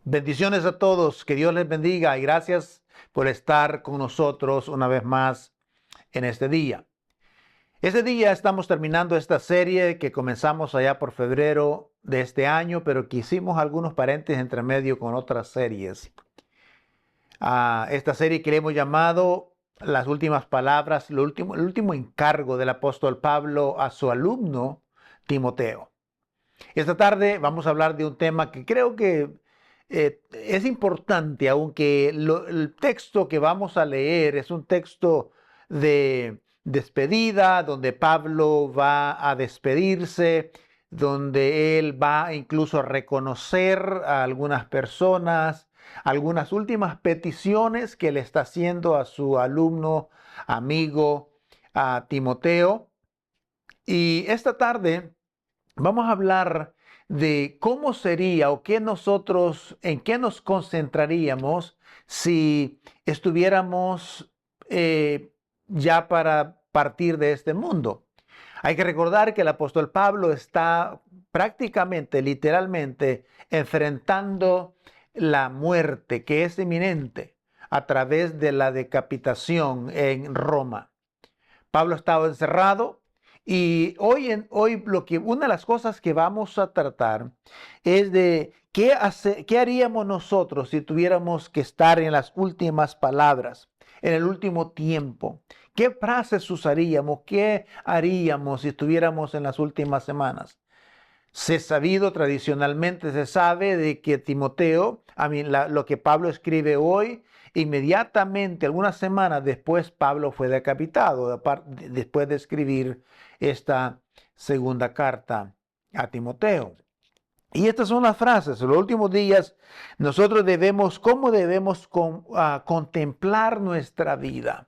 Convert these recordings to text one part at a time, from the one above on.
Bendiciones a todos, que Dios les bendiga y gracias por estar con nosotros una vez más en este día. Este día estamos terminando esta serie que comenzamos allá por febrero de este año, pero que hicimos algunos paréntesis entre medio con otras series. Esta serie que le hemos llamado Las últimas palabras, el último encargo del apóstol Pablo a su alumno Timoteo. Esta tarde vamos a hablar de un tema que creo que es importante, aunque el texto que vamos a leer es un texto de despedida, donde Pablo va a despedirse, donde él va incluso a reconocer a algunas personas, algunas últimas peticiones que le está haciendo a su alumno, amigo, a Timoteo. Y esta tarde vamos a hablar de cómo sería o en qué nos concentraríamos si estuviéramos ya para partir de este mundo. Hay que recordar que el apóstol Pablo está prácticamente, literalmente, enfrentando la muerte que es inminente a través de la decapitación en Roma. Pablo estaba encerrado y hoy una de las cosas que vamos a tratar es de qué haríamos nosotros si tuviéramos que estar en las últimas palabras, en el último tiempo. ¿Qué frases usaríamos? ¿Qué haríamos si estuviéramos en las últimas semanas? Tradicionalmente se sabe de que Timoteo, lo que Pablo escribe hoy, inmediatamente, algunas semanas después, Pablo fue decapitado, después de escribir esta segunda carta a Timoteo. Y estas son las frases. En los últimos días, ¿cómo debemos contemplar nuestra vida?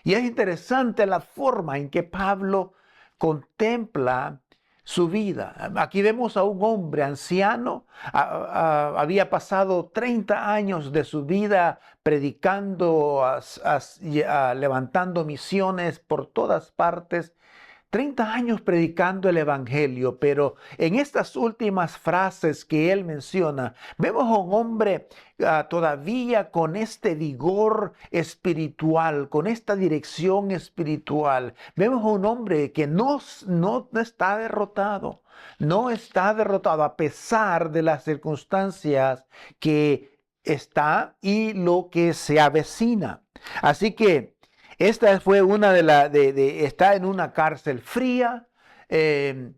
Y es interesante la forma en que Pablo contempla su vida. Aquí vemos a un hombre anciano, había pasado 30 años de su vida predicando, levantando misiones por todas partes. 30 años predicando el Evangelio, pero en estas últimas frases que él menciona, vemos a un hombre todavía con este vigor espiritual, con esta dirección espiritual. Vemos a un hombre que no está derrotado, no está derrotado a pesar de las circunstancias que está y lo que se avecina. Así que esta fue una está en una cárcel fría. eh,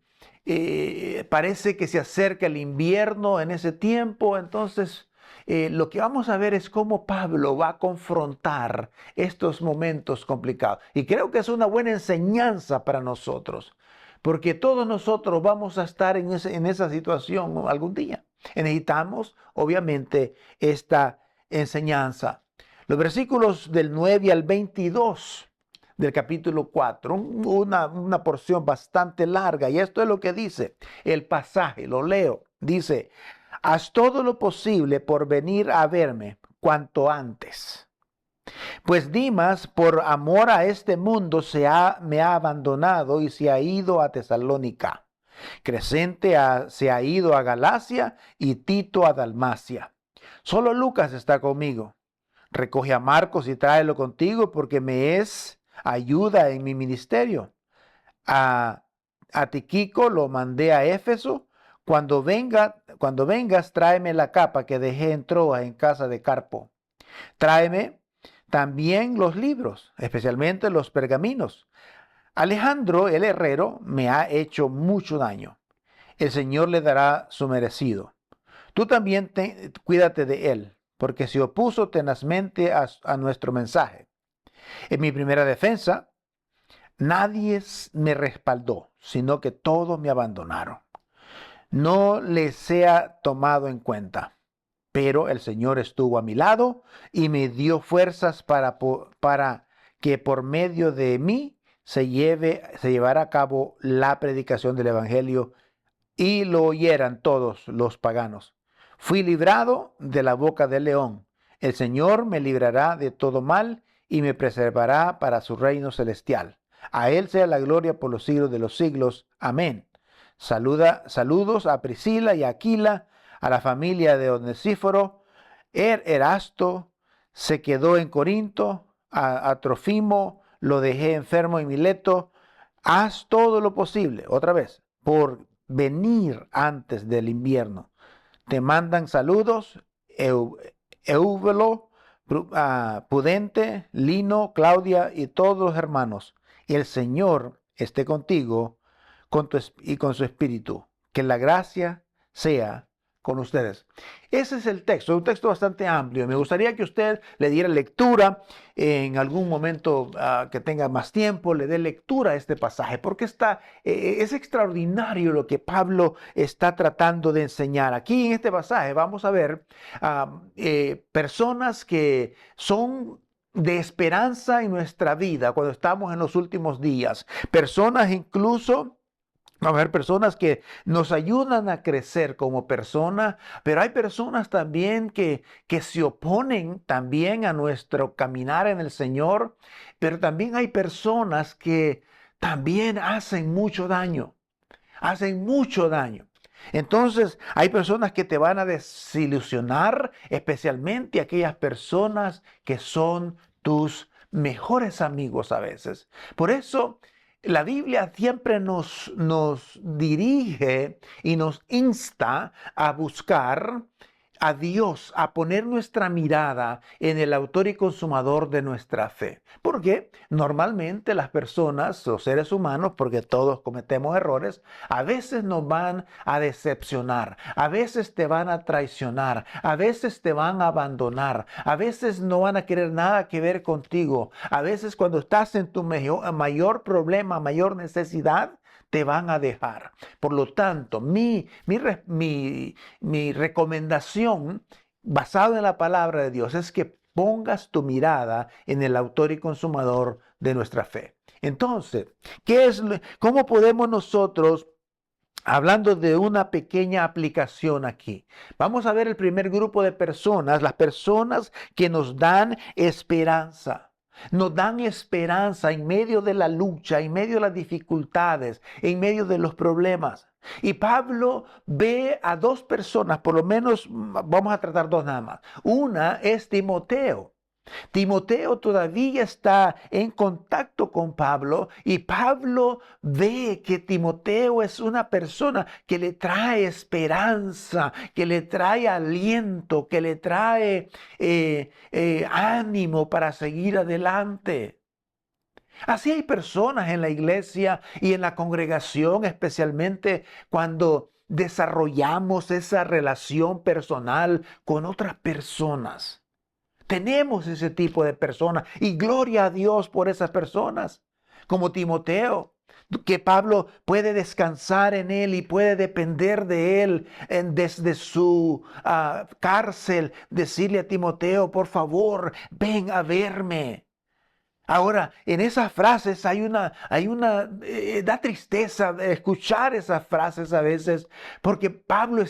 Parece que se acerca el invierno en ese tiempo. Entonces, lo que vamos a ver es cómo Pablo va a confrontar estos momentos complicados. Y creo que es una buena enseñanza para nosotros, porque todos nosotros vamos a estar en esa situación algún día. Necesitamos, obviamente, esta enseñanza. Los versículos del 9 al 22 del capítulo 4, una porción bastante larga, y esto es lo que dice el pasaje, lo leo. Dice: haz todo lo posible por venir a verme cuanto antes, pues Dimas, por amor a este mundo, me ha abandonado y se ha ido a Tesalónica. Crescente se ha ido a Galacia y Tito a Dalmacia. Solo Lucas está conmigo. Recoge a Marcos y tráelo contigo, porque me es ayuda en mi ministerio. A, a Tiquico lo mandé a Éfeso. Cuando vengas, tráeme la capa que dejé en Troas en casa de Carpo. Tráeme también los libros, especialmente los pergaminos. Alejandro, el herrero, me ha hecho mucho daño. El Señor le dará su merecido. Tú también cuídate de él, porque se opuso tenazmente a nuestro mensaje. En mi primera defensa, nadie me respaldó, sino que todos me abandonaron. No les sea tomado en cuenta, pero el Señor estuvo a mi lado y me dio fuerzas para que por medio de mí se llevara a cabo la predicación del Evangelio y lo oyeran todos los paganos. Fui librado de la boca del león. El Señor me librará de todo mal y me preservará para su reino celestial. A Él sea la gloria por los siglos de los siglos. Amén. Saludos a Priscila y a Aquila, a la familia de Onesíforo. Erasto se quedó en Corinto, a Trofimo lo dejé enfermo en Mileto. Haz todo lo posible, otra vez, por venir antes del invierno. Te mandan saludos, Eubelo, Pudente, Lino, Claudia y todos los hermanos. Y el Señor esté contigo y con su espíritu. Que la gracia sea con ustedes. Ese es el texto, un texto bastante amplio. Me gustaría que usted le diera lectura en algún momento que tenga más tiempo, le dé lectura a este pasaje, porque es extraordinario lo que Pablo está tratando de enseñar. Aquí en este pasaje vamos a ver personas que son de esperanza en nuestra vida cuando estamos en los últimos días. Personas incluso. Vamos a ver personas que nos ayudan a crecer como personas, pero hay personas también que se oponen también a nuestro caminar en el Señor, pero también hay personas que también hacen mucho daño. Entonces, hay personas que te van a desilusionar, especialmente aquellas personas que son tus mejores amigos a veces. Por eso, la Biblia siempre nos dirige y nos insta a buscar a Dios, a poner nuestra mirada en el autor y consumador de nuestra fe. Porque normalmente las personas, los seres humanos, porque todos cometemos errores, a veces nos van a decepcionar, a veces te van a traicionar, a veces te van a abandonar, a veces no van a querer nada que ver contigo, a veces cuando estás en tu mayor problema, mayor necesidad, te van a dejar. Por lo tanto, mi recomendación basada en la palabra de Dios es que pongas tu mirada en el autor y consumador de nuestra fe. Entonces, ¿cómo podemos nosotros, hablando de una pequeña aplicación aquí? Vamos a ver el primer grupo de personas, las personas que nos dan esperanza. Nos dan esperanza en medio de la lucha, en medio de las dificultades, en medio de los problemas. Y Pablo ve a dos personas, por lo menos vamos a tratar dos nada más. Una es Timoteo. Timoteo todavía está en contacto con Pablo y Pablo ve que Timoteo es una persona que le trae esperanza, que le trae aliento, que le trae ánimo para seguir adelante. Así hay personas en la iglesia y en la congregación, especialmente cuando desarrollamos esa relación personal con otras personas. Tenemos ese tipo de personas y gloria a Dios por esas personas, como Timoteo, que Pablo puede descansar en él y puede depender de él desde su cárcel, decirle a Timoteo, por favor, ven a verme. Ahora, en esas frases da tristeza de escuchar esas frases a veces, porque Pablo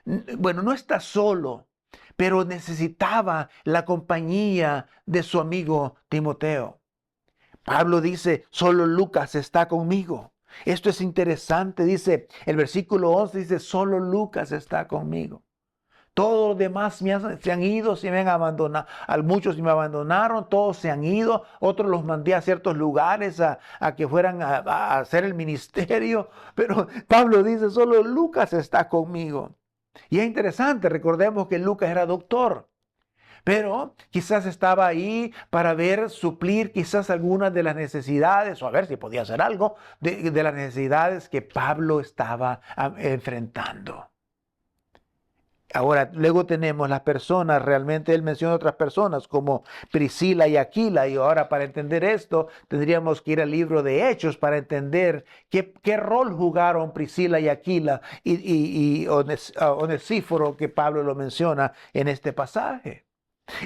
no está solo, pero necesitaba la compañía de su amigo Timoteo. Pablo dice, solo Lucas está conmigo. Esto es interesante, dice el versículo 11, dice, solo Lucas está conmigo. Todos los demás se han ido, se me han abandonado. Muchos me abandonaron, todos se han ido. Otros los mandé a ciertos lugares a que fueran a hacer el ministerio. Pero Pablo dice, solo Lucas está conmigo. Y es interesante, recordemos que Lucas era doctor. Pero quizás estaba ahí para suplir quizás algunas de las necesidades, o a ver si podía hacer algo de las necesidades que Pablo estaba enfrentando. Ahora, luego tenemos las personas, realmente él menciona otras personas como Priscila y Aquila, y ahora para entender esto tendríamos que ir al libro de Hechos para entender qué rol jugaron Priscila y Aquila y Onesíforo, que Pablo lo menciona en este pasaje.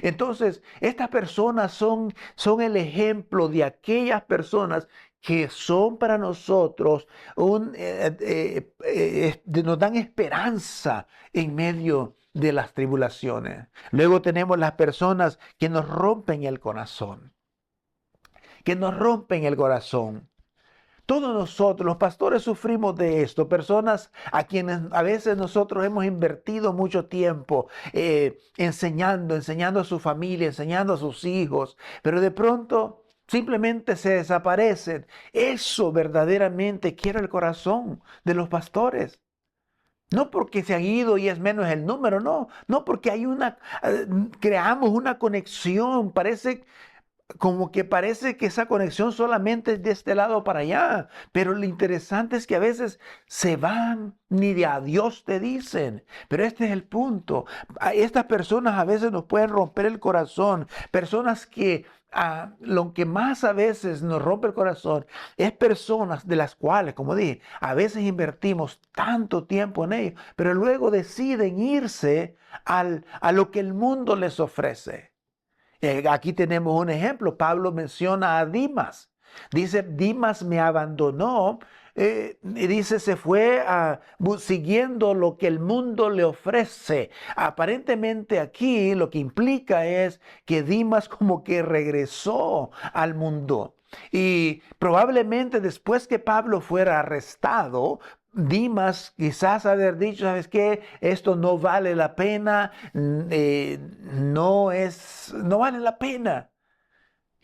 Entonces, estas personas son el ejemplo de aquellas personas que son para nosotros, nos dan esperanza en medio de las tribulaciones. Luego tenemos las personas que nos rompen el corazón, que nos rompen el corazón. Todos nosotros, los pastores, sufrimos de esto. Personas a quienes a veces nosotros hemos invertido mucho tiempo enseñando a su familia, enseñando a sus hijos, pero de pronto simplemente se desaparecen. Eso verdaderamente quiere el corazón de los pastores. No porque se han ido y es menos el número, no, no porque hay creamos una conexión, parece que esa conexión solamente es de este lado para allá, pero lo interesante es que a veces se van, ni de adiós te dicen, pero este es el punto. Estas personas a veces nos pueden romper el corazón, personas que lo que más a veces nos rompe el corazón es personas de las cuales, como dije, a veces invertimos tanto tiempo en ellos, pero luego deciden irse a lo que el mundo les ofrece. Aquí tenemos un ejemplo. Pablo menciona a Dimas. Dice, Dimas me abandonó. Y dice, se fue siguiendo lo que el mundo le ofrece. Aparentemente aquí lo que implica es que Dimas como que regresó al mundo. Y probablemente después que Pablo fuera arrestado, Dimas quizás haber dicho, ¿sabes qué? Esto no vale la pena, no vale la pena.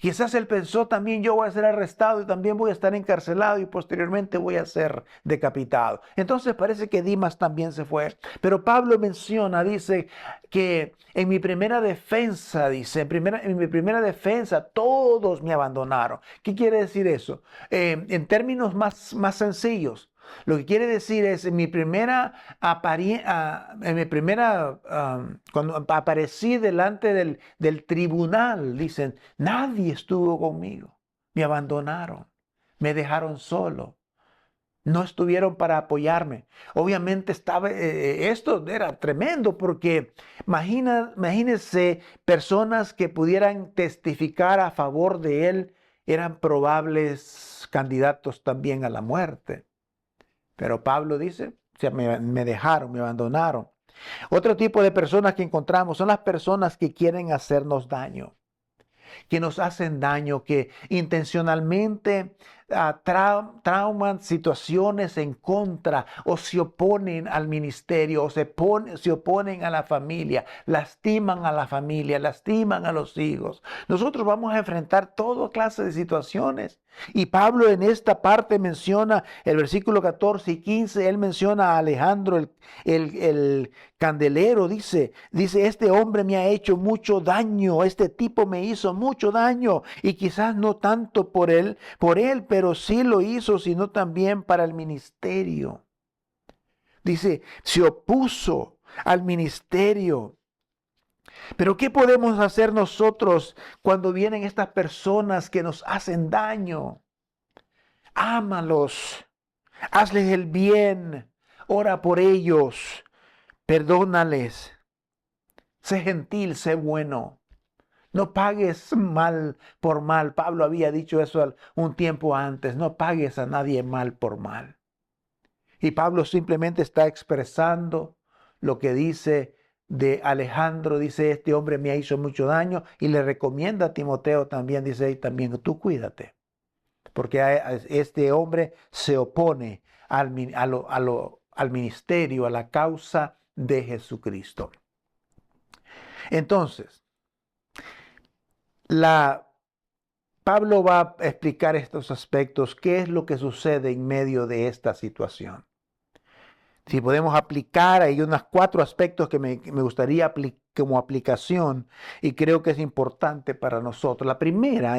Quizás él pensó también yo voy a ser arrestado y también voy a estar encarcelado y posteriormente voy a ser decapitado. Entonces parece que Dimas también se fue. Pero Pablo menciona, dice que en mi primera defensa, en mi primera defensa todos me abandonaron. ¿Qué quiere decir eso? En términos más sencillos. Lo que quiere decir es, cuando aparecí delante del tribunal, dicen, nadie estuvo conmigo, me abandonaron, me dejaron solo, no estuvieron para apoyarme. Obviamente esto era tremendo porque imagínense personas que pudieran testificar a favor de él, eran probables candidatos también a la muerte. Pero Pablo dice, o sea, me dejaron, me abandonaron. Otro tipo de personas que encontramos son las personas que quieren hacernos daño, que nos hacen daño, que intencionalmente trauman situaciones en contra o se oponen al ministerio o se oponen a la familia, lastiman a la familia, lastiman a los hijos. Nosotros vamos a enfrentar toda clase de situaciones. Y Pablo en esta parte menciona el versículo 14 y 15, él menciona a Alejandro el candelero, dice, este hombre me ha hecho mucho daño, este tipo me hizo mucho daño y quizás no tanto por él, pero sí lo hizo, sino también para el ministerio. Dice, se opuso al ministerio. Pero ¿qué podemos hacer nosotros cuando vienen estas personas que nos hacen daño? Ámalos, hazles el bien, ora por ellos, perdónales, sé gentil, sé bueno. No pagues mal por mal. Pablo había dicho eso un tiempo antes. No pagues a nadie mal por mal. Y Pablo simplemente está expresando lo que dice de Alejandro. Dice, este hombre me ha hecho mucho daño. Y le recomienda a Timoteo también, dice, también tú cuídate. Porque este hombre se opone al ministerio, a la causa de Jesucristo. Entonces, Pablo va a explicar estos aspectos, qué es lo que sucede en medio de esta situación. Si podemos aplicar, hay unos 4 aspectos que me gustaría como aplicación y creo que es importante para nosotros. La primera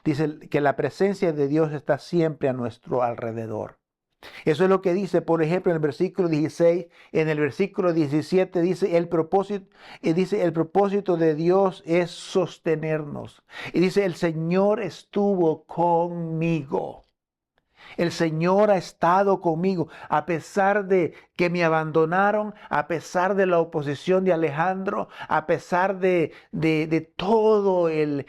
dice que la presencia de Dios está siempre a nuestro alrededor. Eso es lo que dice, por ejemplo, en el versículo 16, en el versículo 17 dice el propósito de Dios es sostenernos. Y dice, el Señor estuvo conmigo. El Señor ha estado conmigo, a pesar de que me abandonaron, a pesar de la oposición de Alejandro, a pesar de todo el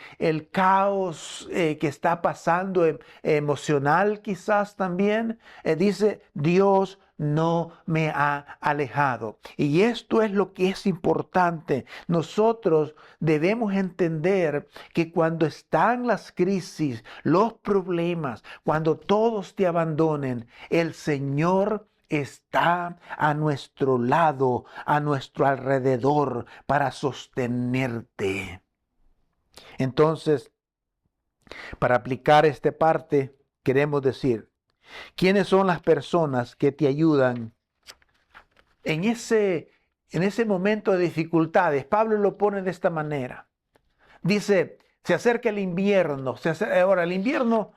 caos que está pasando emocional quizás también. Dice, Dios no me ha alejado. Y esto es lo que es importante. Nosotros debemos entender que cuando están las crisis, los problemas, cuando todos te abandonen, el Señor está a nuestro lado, a nuestro alrededor, para sostenerte. Entonces, para aplicar esta parte, queremos decir, ¿quiénes son las personas que te ayudan en ese momento de dificultades? Pablo lo pone de esta manera. Dice, se acerca el invierno. Ahora, el invierno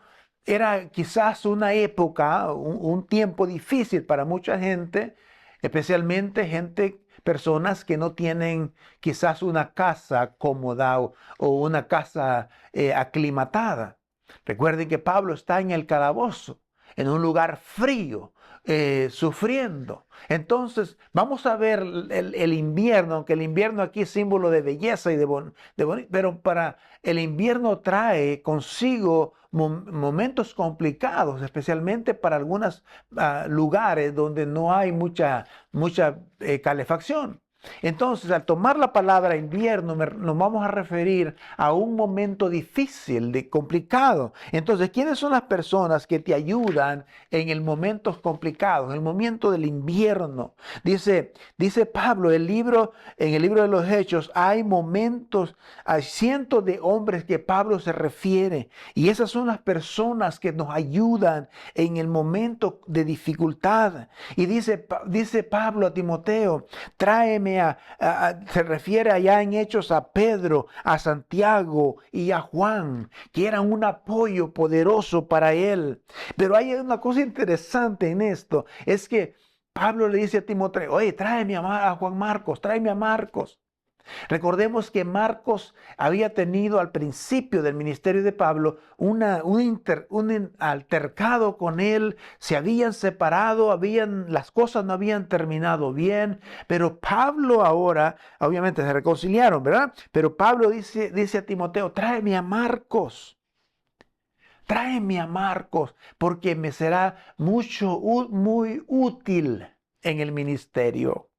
era quizás una época, un tiempo difícil para mucha gente, especialmente personas que no tienen quizás una casa cómoda o una casa aclimatada. Recuerden que Pablo está en el calabozo, en un lugar frío, sufriendo. Entonces, vamos a ver el invierno, aunque el invierno aquí es símbolo de belleza y pero para el invierno trae consigo momentos complicados, especialmente para algunos lugares donde no hay mucha calefacción. Entonces, al tomar la palabra invierno, nos vamos a referir a un momento difícil, complicado. Entonces, ¿quiénes son las personas que te ayudan en el momentos complicados, en el momento del invierno? Dice Pablo, en el libro de los Hechos, hay momentos, hay cientos de hombres que Pablo se refiere, y esas son las personas que nos ayudan en el momento de dificultad. Y dice Pablo a Timoteo, tráeme se refiere allá en Hechos a Pedro, a Santiago y a Juan, que eran un apoyo poderoso para él. Pero hay una cosa interesante en esto, es que Pablo le dice a Timoteo, oye, tráeme a Juan Marcos, tráeme a Marcos. Recordemos que Marcos había tenido al principio del ministerio de Pablo un altercado con él, se habían separado, las cosas no habían terminado bien, pero Pablo ahora, obviamente se reconciliaron, ¿verdad? Pero Pablo dice a Timoteo, tráeme a Marcos. Tráeme a Marcos porque me será muy útil en el ministerio.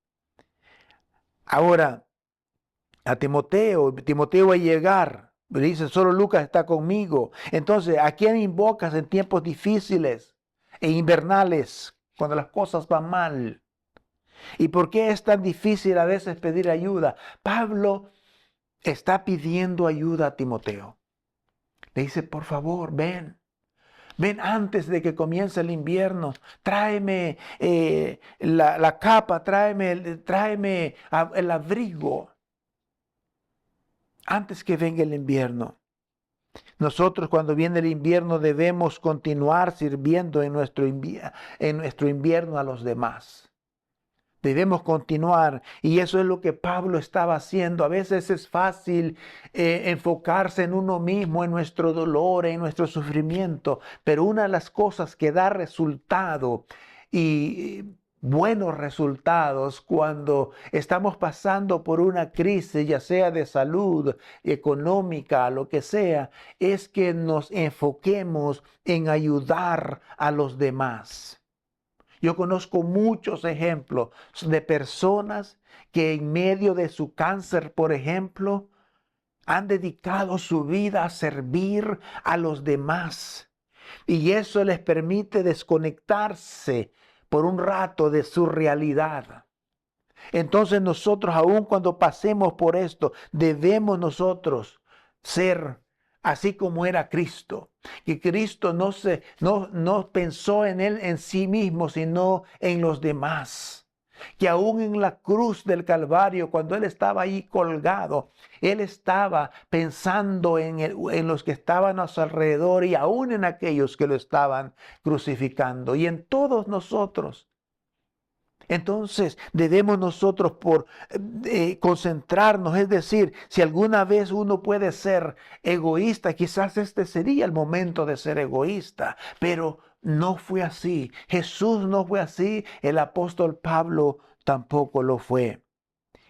Ahora, a Timoteo va a llegar, le dice, solo Lucas está conmigo. Entonces, ¿a quién invocas en tiempos difíciles e invernales, cuando las cosas van mal? ¿Y por qué es tan difícil a veces pedir ayuda? Pablo está pidiendo ayuda a Timoteo. Le dice, por favor, ven antes de que comience el invierno, tráeme la capa, tráeme el abrigo antes que venga el invierno. Nosotros cuando viene el invierno debemos continuar sirviendo en nuestro invierno a los demás. Debemos continuar, y eso es lo que Pablo estaba haciendo. A veces es fácil enfocarse en uno mismo, en nuestro dolor, en nuestro sufrimiento, pero una de las cosas que da resultado y buenos resultados cuando estamos pasando por una crisis, ya sea de salud, económica, lo que sea, es que nos enfoquemos en ayudar a los demás. Yo conozco muchos ejemplos de personas que en medio de su cáncer, por ejemplo, han dedicado su vida a servir a los demás. Y eso les permite desconectarse por un rato de su realidad. Entonces nosotros, aun cuando pasemos por esto, debemos nosotros ser así como era Cristo. Que Cristo no pensó en él, en sí mismo, sino en los demás. Que aún en la cruz del Calvario, cuando él estaba ahí colgado, él estaba pensando en los que estaban a su alrededor y aún en aquellos que lo estaban crucificando. Y en todos nosotros. Entonces debemos nosotros concentrarnos, es decir, si alguna vez uno puede ser egoísta, quizás este sería el momento de ser egoísta, pero no fue así. Jesús no fue así, el apóstol Pablo tampoco lo fue.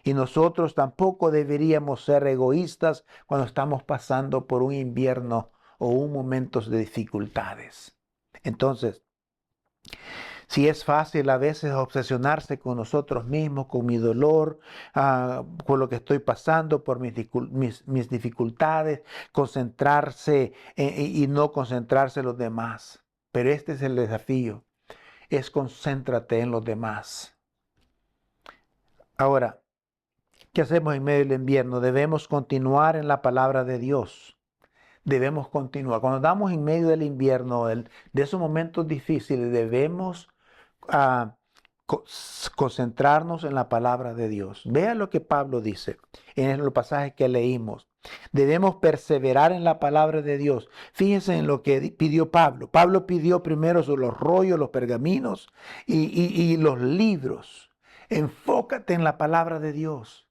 Y nosotros tampoco deberíamos ser egoístas cuando estamos pasando por un invierno o un momento de dificultades. Entonces, Si es fácil a veces obsesionarse con nosotros mismos, con mi dolor, con lo que estoy pasando, por mis dificultades, concentrarse y no concentrarse en los demás. Pero este es el desafío, es concéntrate en los demás. Ahora, ¿qué hacemos en medio del invierno? Debemos continuar en la palabra de Dios. Debemos continuar. Cuando estamos en medio del invierno, de esos momentos difíciles, debemos a concentrarnos en la palabra de Dios. Vea lo que Pablo dice en los pasajes que leímos. Debemos perseverar en la palabra de Dios. Fíjense en lo que pidió Pablo. Pablo pidió primero sobre los rollos, los pergaminos y los libros. Enfócate en la palabra de Dios.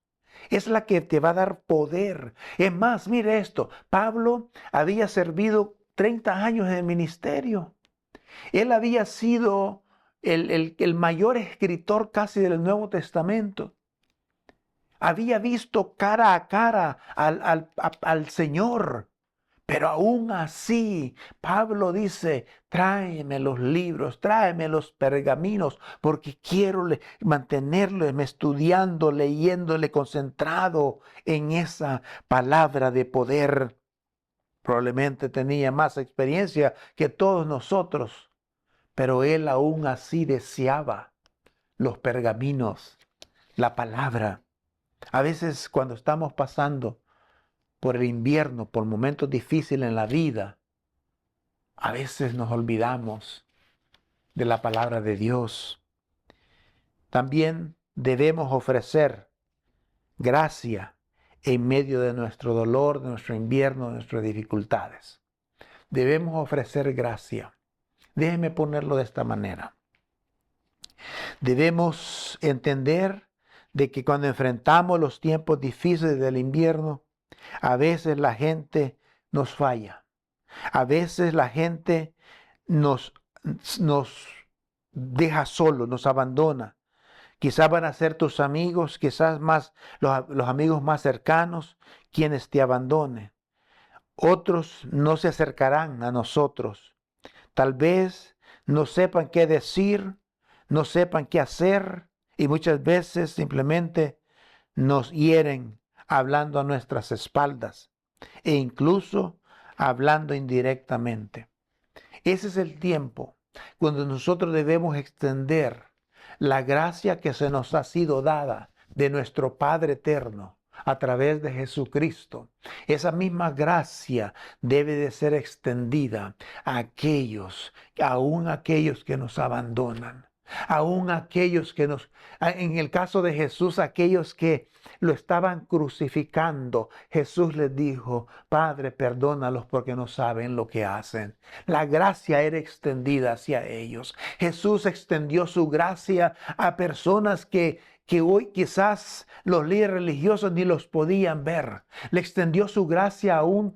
Es la que te va a dar poder. Es más, mire esto. Pablo había servido 30 años en el ministerio. Él había sido el mayor escritor casi del Nuevo Testamento. Había visto cara a cara al Señor. Pero aún así, Pablo dice, tráeme los libros, tráeme los pergaminos, porque quiero mantenerlo estudiando, leyéndole, concentrado en esa palabra de poder. Probablemente tenía más experiencia que todos nosotros, pero él aún así deseaba los pergaminos, la palabra. A veces cuando estamos pasando por el invierno, por momentos difíciles en la vida, a veces nos olvidamos de la palabra de Dios. También debemos ofrecer gracia en medio de nuestro dolor, de nuestro invierno, de nuestras dificultades. Debemos ofrecer gracia. Déjeme ponerlo de esta manera. Debemos entender de que cuando enfrentamos los tiempos difíciles del invierno, a veces la gente nos falla. A veces la gente nos deja solos, nos abandona. Quizás van a ser tus amigos, quizás más los amigos más cercanos quienes te abandonen. Otros no se acercarán a nosotros. Tal vez no sepan qué decir, no sepan qué hacer y muchas veces simplemente nos hieren hablando a nuestras espaldas e incluso hablando indirectamente. Ese es el tiempo cuando nosotros debemos extender la gracia que se nos ha sido dada de nuestro Padre eterno a través de Jesucristo. Esa misma gracia debe de ser extendida a aún aquellos que nos abandonan, aún aquellos que en el caso de Jesús, aquellos que lo estaban crucificando, Jesús les dijo, Padre, perdónalos porque no saben lo que hacen. La gracia era extendida hacia ellos. Jesús extendió su gracia a personas que hoy quizás los líderes religiosos ni los podían ver. Le extendió su gracia a un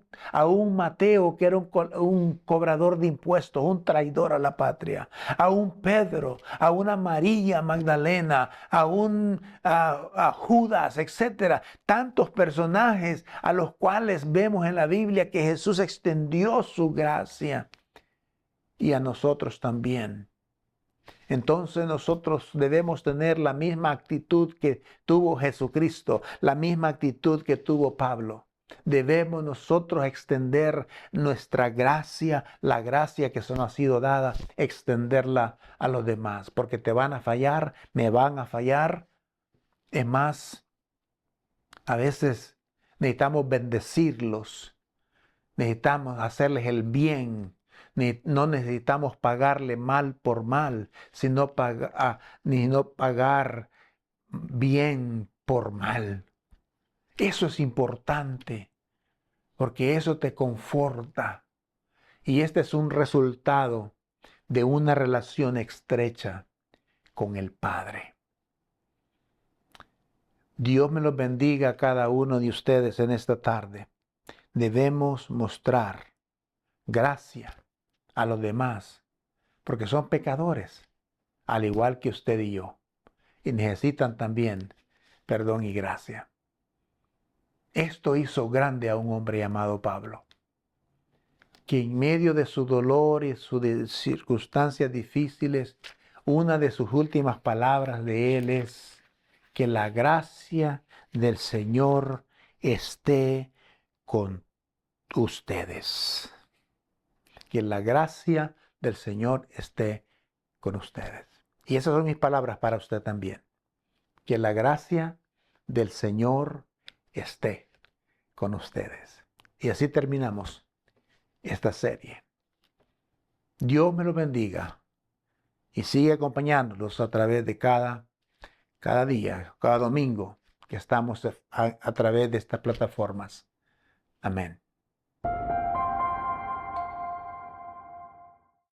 Mateo que era un cobrador de impuestos, un traidor a la patria, a un Pedro, a una María Magdalena, a Judas, etcétera. Tantos personajes a los cuales vemos en la Biblia que Jesús extendió su gracia y a nosotros también. Entonces nosotros debemos tener la misma actitud que tuvo Jesucristo, la misma actitud que tuvo Pablo. Debemos nosotros extender nuestra gracia, la gracia que se nos ha sido dada, extenderla a los demás, porque te van a fallar, me van a fallar. Es más, a veces necesitamos bendecirlos, necesitamos hacerles el bien. No necesitamos pagarle mal por mal, sino pagar bien por mal. Eso es importante, porque eso te conforta. Y este es un resultado de una relación estrecha con el Padre. Dios me los bendiga a cada uno de ustedes en esta tarde. Debemos mostrar gracia a los demás, porque son pecadores, al igual que usted y yo, y necesitan también perdón y gracia. Esto hizo grande a un hombre llamado Pablo, que en medio de su dolor y sus circunstancias difíciles, una de sus últimas palabras de él es que la gracia del Señor esté con ustedes. Que la gracia del Señor esté con ustedes. Y esas son mis palabras para usted también. Que la gracia del Señor esté con ustedes. Y así terminamos esta serie. Dios me lo bendiga y sigue acompañándolos a través de cada día, cada domingo que estamos a través de estas plataformas. Amén.